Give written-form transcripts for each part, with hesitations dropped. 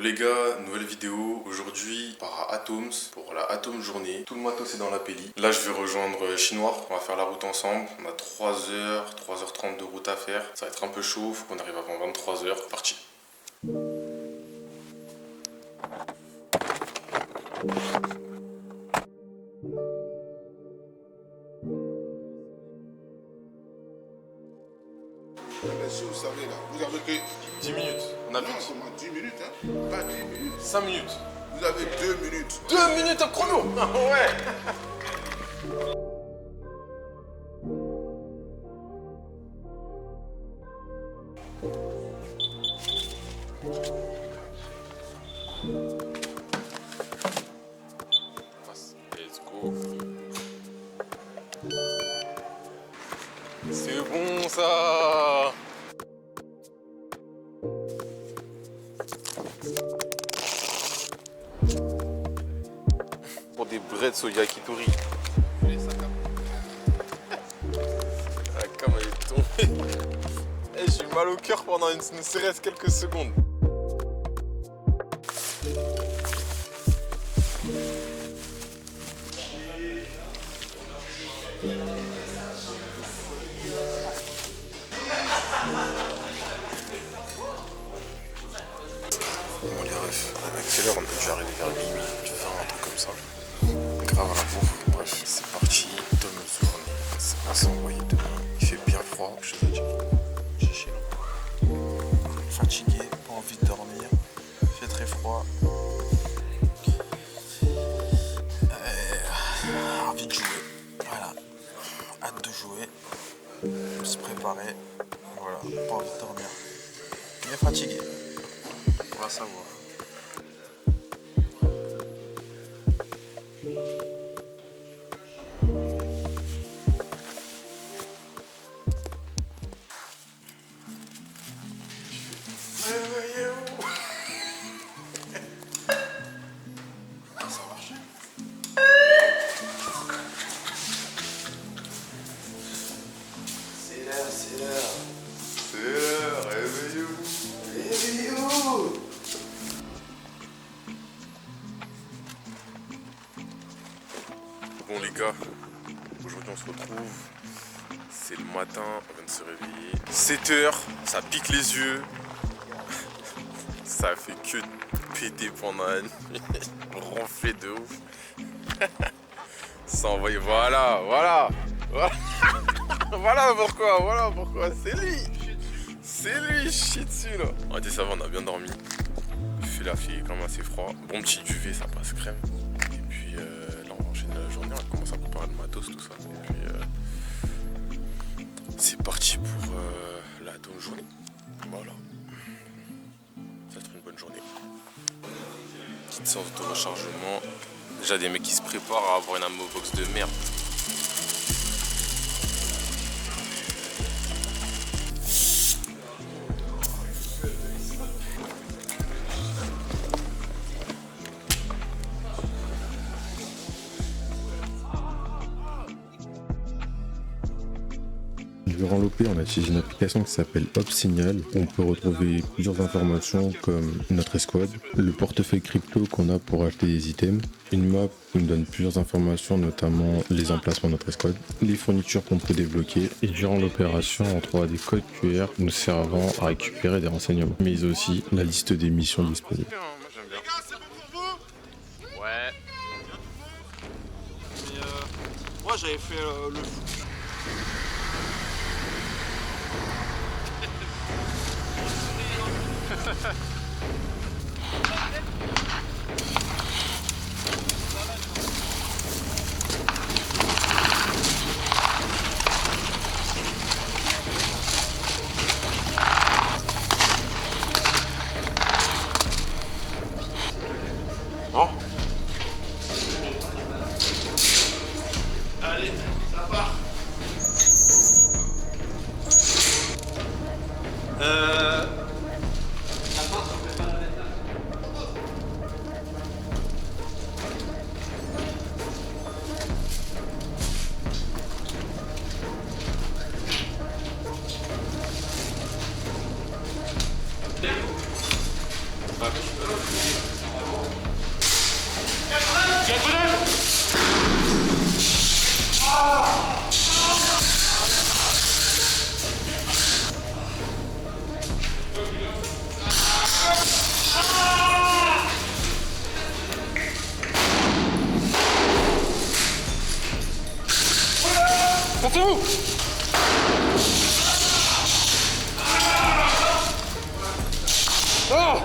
les gars, nouvelle vidéo. Aujourd'hui, on part à Atoms pour la Atoms journée. Tout le matos est dans l'appeli. Là, je vais rejoindre Chinois. On va faire la route ensemble. On a 3h30 de route à faire. Ça va être un peu chaud. Faut qu'on arrive avant 23h. Parti. Monsieur, vous savez là, vous avez que 10 minutes. On a non, vu. comment 10 minutes, hein? Pas 10 minutes. 5 minutes. Vous avez 2 minutes. 2 minutes au chrono. Ouais. Let's go. C'est bon ça. Pour des breads soya yakitori. La cam elle est tombée. Eh, j'ai eu mal au cœur pendant ne serait-ce quelques secondes. Bon les refs, avec quelle heure on a dû arriver vers minuit, 20, un truc comme ça. Grave à la bouffe, bref, c'est parti, Atoms journée, ça va s'envoyer demain. Il fait bien froid, je te dis. J'ai chier là. Fatigué, pas envie de dormir, il fait très froid. Envie de jouer, voilà, hâte de jouer, se préparer, voilà, pas envie de dormir. Mais fatigué. On va savoir. Ça marche. C'est l'heure, c'est l'heure. C'est l'heure, réveillez-vous. Réveillez-vous. Bon les gars, aujourd'hui on se retrouve, c'est le matin, on vient de se réveiller. 7h, ça pique les yeux, ça fait que péter pendant la nuit, ronfler de ouf. Ça envoie, voilà pourquoi, c'est lui, je chie dessus là. On dit ça va, on a bien dormi, il fait quand même assez froid, bon petit duvet, ça passe crème. Et puis là on va enchaîner la journée, on commence à préparer le matos, tout ça. Et puis c'est parti pour la Atoms journée. Voilà. Ça va être une bonne journée. Petite séance de rechargement. Déjà des mecs qui se préparent à avoir une ammo box de merde. Durant l'OP, on a utilisé une application qui s'appelle OpSignal. On peut retrouver plusieurs informations comme notre escouade, le portefeuille crypto qu'on a pour acheter des items, une map qui nous donne plusieurs informations, notamment les emplacements de notre escouade, les fournitures qu'on peut débloquer. Et durant l'opération, on trouvera des codes QR nous servant à récupérer des renseignements, mais aussi la liste des missions disponibles. Moi j'aime bien. Les gars, c'est bon pour vous? Ouais. Mais moi j'avais fait le foot. Bon. Allez, ça part. Sortez-vous! Oh!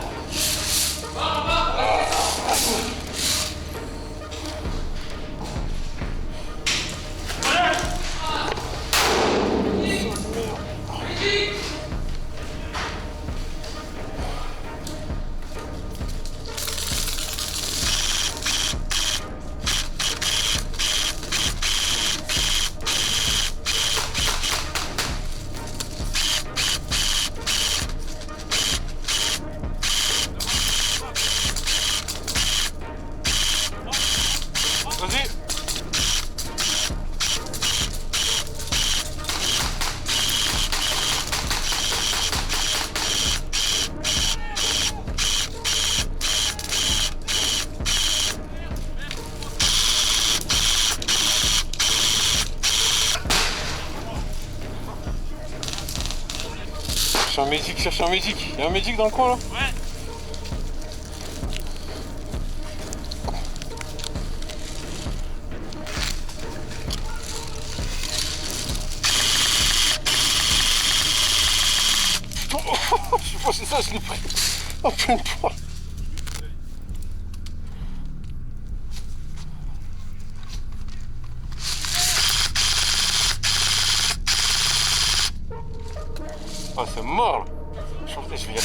Vas-y! Cherche un médic. Y'a un médic dans le coin là? Ouais. Je suis passé ça, je l'ai pris en pleine poire. Ah, c'est mort là. Je vais y aller.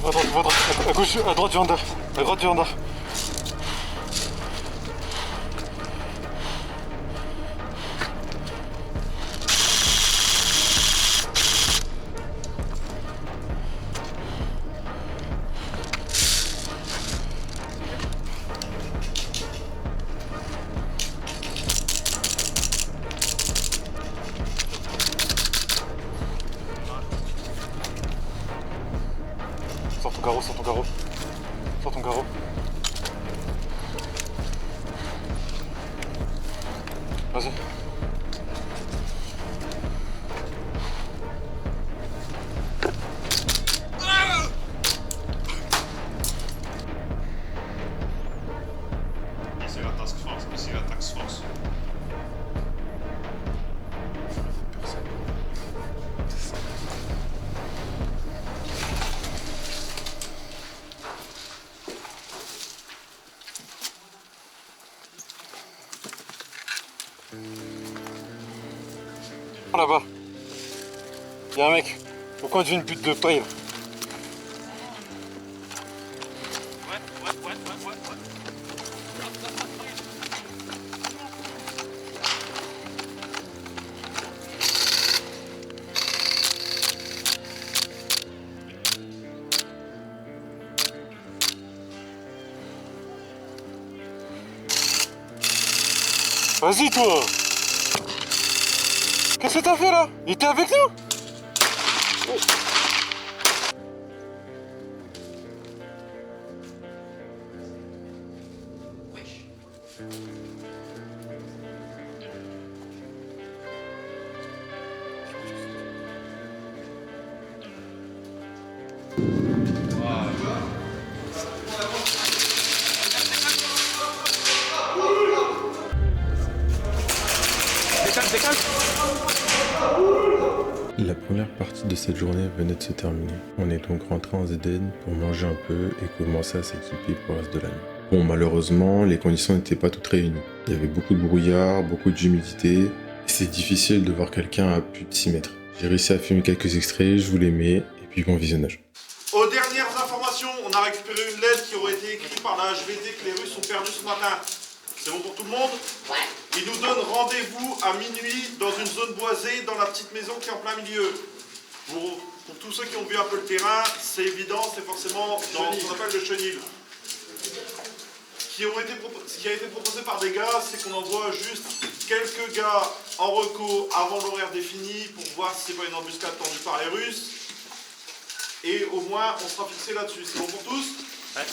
À droite, à gauche, à droite du hangar. À droite du hangar. Sors ton carreau, sors ton carreau. Sors ton carreau. Vas-y. C'est la task force, c'est la task force. Là-bas. Y'a un mec au coin d'une butte de paille. Vas-y toi! Qu'est-ce que t'as fait là? Il était avec nous? La première partie de cette journée venait de se terminer. On est donc rentré en ZN pour manger un peu et commencer à s'équiper pour le reste de la nuit. Bon, malheureusement, les conditions n'étaient pas toutes réunies. Il y avait beaucoup de brouillard, beaucoup d'humidité, et c'est difficile de voir quelqu'un à plus de 6 mètres. J'ai réussi à filmer quelques extraits, je vous les mets, et puis bon visionnage. Aux dernières informations, on a récupéré une lettre qui aurait été écrite par la HVT que les Russes ont perdue ce matin. C'est bon pour tout le monde? Ouais. Ils nous donnent rendez-vous à minuit dans une zone boisée dans la petite maison qui est en plein milieu. Pour tous ceux qui ont vu un peu le terrain, c'est évident, c'est forcément dans ce qu'on appelle le chenil. Ce qui a été proposé par des gars, c'est qu'on envoie juste quelques gars en reco avant l'horaire défini pour voir si c'est pas une embuscade tendue par les Russes. Et au moins, on sera fixé là-dessus. C'est bon pour tous? Ouais.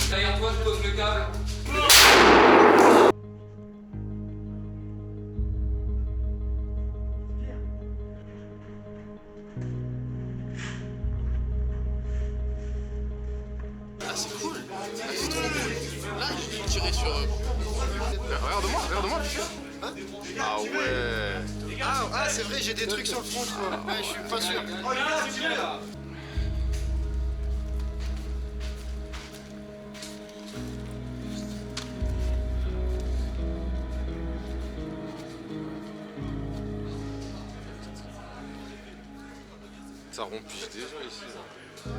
Derrière toi, je pose le câble. Ah, c'est cool. Ah, c'est trop cool. Là, je vais tirer sur... Regarde-moi, tu sais. Hein? Ah ouais. Ah, c'est vrai, j'ai des trucs sur le front, tu vois. Ouais, je suis pas sûr. Ça rompige déjà ici. Là.